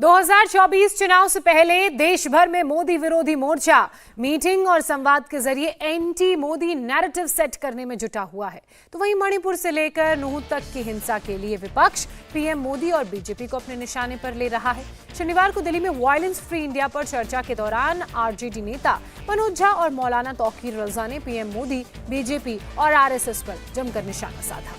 2024 चुनाव से पहले देश भर में मोदी विरोधी मोर्चा मीटिंग और संवाद के जरिए एंटी मोदी नैरेटिव सेट करने में जुटा हुआ है। तो वहीं मणिपुर से लेकर नूह तक की हिंसा के लिए विपक्ष पीएम मोदी और बीजेपी को अपने निशाने पर ले रहा है। शनिवार को दिल्ली में वायलेंस फ्री इंडिया पर चर्चा के दौरान आरजेडी नेता मनोज झा और मौलाना तौकीर रजा ने पीएम मोदी, बीजेपी और आरएसएस पर जमकर निशाना साधा।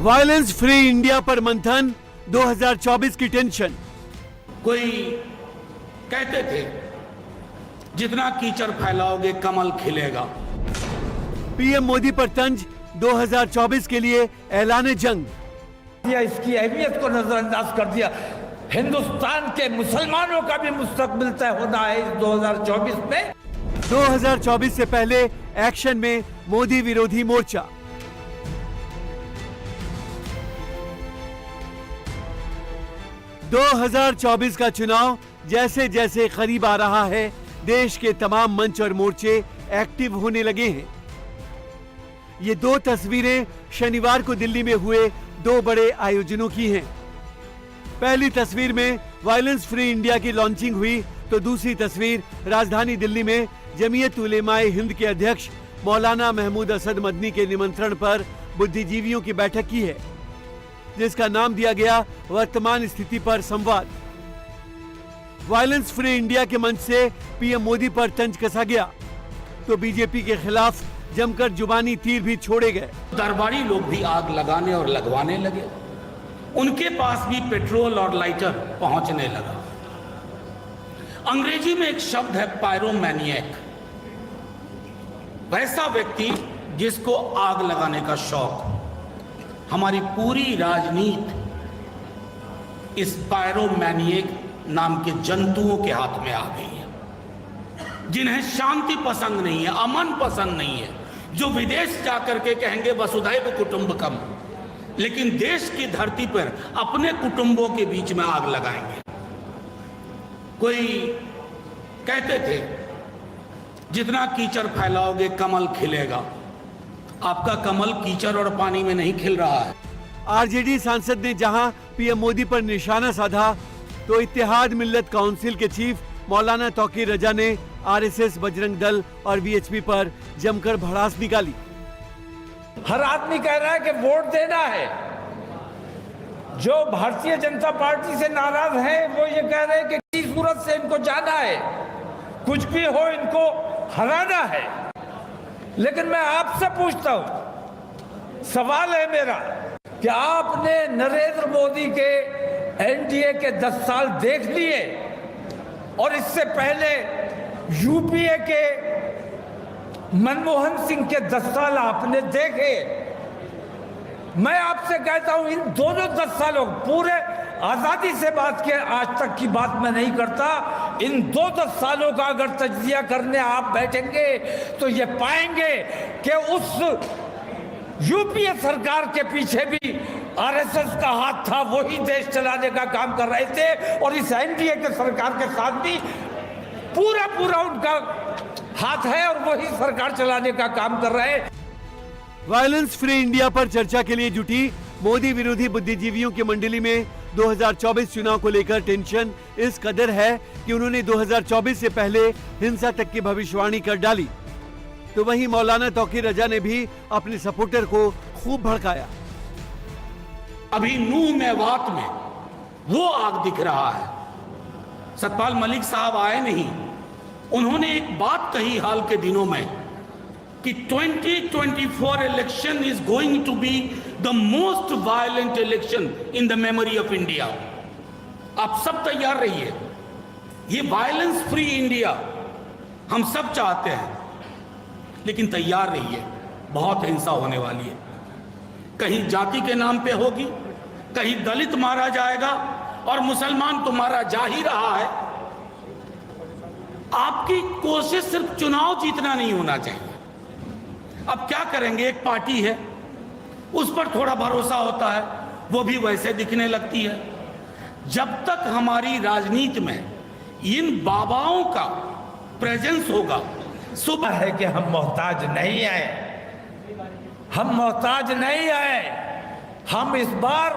वायलेंस फ्री इंडिया पर मंथन, 2024 की टेंशन। कोई कहते थे जितना कीचड़ फैलाओगे कमल खिलेगा। पीएम मोदी पर तंज, 2024 के लिए ऐलान जंग। इसकी अहमियत को नजरअंदाज कर दिया। हिंदुस्तान के मुसलमानों का भी मुस्तकबिल तय होना है इस 2024 में। 2024 से पहले एक्शन में मोदी विरोधी मोर्चा। दो 2024 का चुनाव जैसे जैसे करीब आ रहा है, देश के तमाम मंच और मोर्चे एक्टिव होने लगे हैं। ये दो तस्वीरें शनिवार को दिल्ली में हुए दो बड़े आयोजनों की हैं। पहली तस्वीर में वायलेंस फ्री इंडिया की लॉन्चिंग हुई, तो दूसरी तस्वीर राजधानी दिल्ली में जमीयत उलेमाए हिंद के अध्यक्ष मौलाना महमूद असद मदनी के निमंत्रण पर बुद्धिजीवियों की बैठक की है, जिसका नाम दिया गया वर्तमान स्थिति पर संवाद। वायलेंस फ्री इंडिया के मंच से पीएम मोदी पर तंज कसा गया, तो बीजेपी के खिलाफ जमकर जुबानी तीर भी छोड़े गए। दरबारी लोग भी आग लगाने और लगवाने लगे। उनके पास भी पेट्रोल और लाइटर पहुंचने लगा। अंग्रेजी में एक शब्द है पायरोमैनिएक, वैसा व्यक्ति जिसको आग लगाने का शौक। हमारी पूरी राजनीति इस पायरोमैनिएक नाम के जंतुओं के हाथ में आ गई है, जिन्हें शांति पसंद नहीं है, अमन पसंद नहीं है, जो विदेश जाकर के कहेंगे वसुधैव कुटुंबकम, लेकिन देश की धरती पर अपने कुटुंबों के बीच में आग लगाएंगे। कोई कहते थे जितना कीचड़ फैलाओगे कमल खिलेगा। आपका कमल कीचड़ और पानी में नहीं खिल रहा है। आरजेडी सांसद ने जहां पीएम मोदी पर निशाना साधा, तो इत्तेहाद मिल्लत काउंसिल के चीफ मौलाना तौकीर रजा ने आरएसएस, बजरंग दल और वीएचपी पर जमकर भड़ास निकाली। हर आदमी कह रहा है कि वोट देना है। जो भारतीय जनता पार्टी से नाराज है वो ये कह रहे हैं कि किस सूरत से इनको जाना है, कुछ भी हो इनको हराना है। लेकिन मैं आपसे पूछता हूं, सवाल है मेरा कि आपने नरेंद्र मोदी के एनडीए के 10 साल देख लिए और इससे पहले यूपीए के मनमोहन सिंह के 10 साल आपने देखे। मैं आपसे कहता हूं इन दोनों 10 सालों पूरे आजादी से बात किया, आज तक की बात मैं नहीं करता। इन 10 सालों का अगर तज्जिया करने आप बैठेंगे तो ये पाएंगे कि उस यूपीए सरकार के पीछे भी आरएसएस का हाथ था, वही देश चलाने का काम कर रहे थे, और इस एनडीए के सरकार के साथ भी पूरा उनका हाथ है और वही सरकार चलाने का काम कर रहे हैं। वायलेंस फ्री इंडिया पर चर्चा के लिए जुटी मोदी विरोधी बुद्धिजीवियों की मंडली में 2024 चुनाव को लेकर टेंशन इस कदर है कि उन्होंने 2024 से पहले हिंसा तक की भविष्यवाणी कर डाली। तो वहीं मौलाना तौकीर रजा ने भी अपने सपोर्टर को खूब भड़काया। अभी नूह मेवात में वो आग दिख रहा है। सतपाल मलिक साहब आए नहीं, उन्होंने एक बात कही हाल के दिनों में कि 2024 election is going to be the most violent election in the memory of India. आप सब तैयार रहिए। ये वायलेंस फ्री इंडिया हम सब चाहते हैं, लेकिन तैयार रहिए, बहुत हिंसा होने वाली है। कहीं जाति के नाम पे होगी, कहीं दलित मारा जाएगा, और मुसलमान तो मारा जा ही रहा है। आपकी कोशिश सिर्फ चुनाव जीतना नहीं होना चाहिए। अब क्या करेंगे, एक पार्टी है, उस पर थोड़ा भरोसा होता है, वो भी वैसे दिखने लगती है। जब तक हमारी राजनीति में इन बाबाओं का प्रेजेंस होगा, सुबह है कि हम मोहताज नहीं हैं, हम मोहताज नहीं हैं। हम इस बार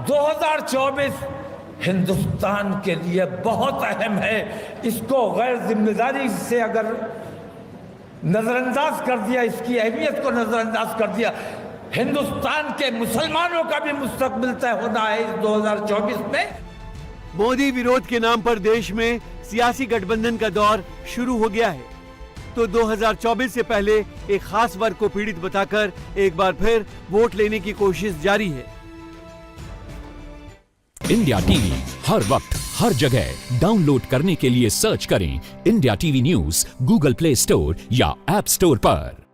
2024 हिंदुस्तान के लिए बहुत अहम है। इसको गैर जिम्मेदारी से अगर नजरअंदाज कर दिया, इसकी अहमियत को नजरअंदाज कर दिया, हिंदुस्तान के मुसलमानों का भी मुस्तकबिल तय होना है इस 2024 में। मोदी विरोध के नाम पर देश में सियासी गठबंधन का दौर शुरू हो गया है, तो 2024 से पहले एक खास वर्ग को पीड़ित बताकर एक बार फिर वोट लेने की कोशिश जारी है। इंडिया टीवी हर वक्त हर जगह डाउनलोड करने के लिए सर्च करें India TV news Google play store या ऐप स्टोर पर।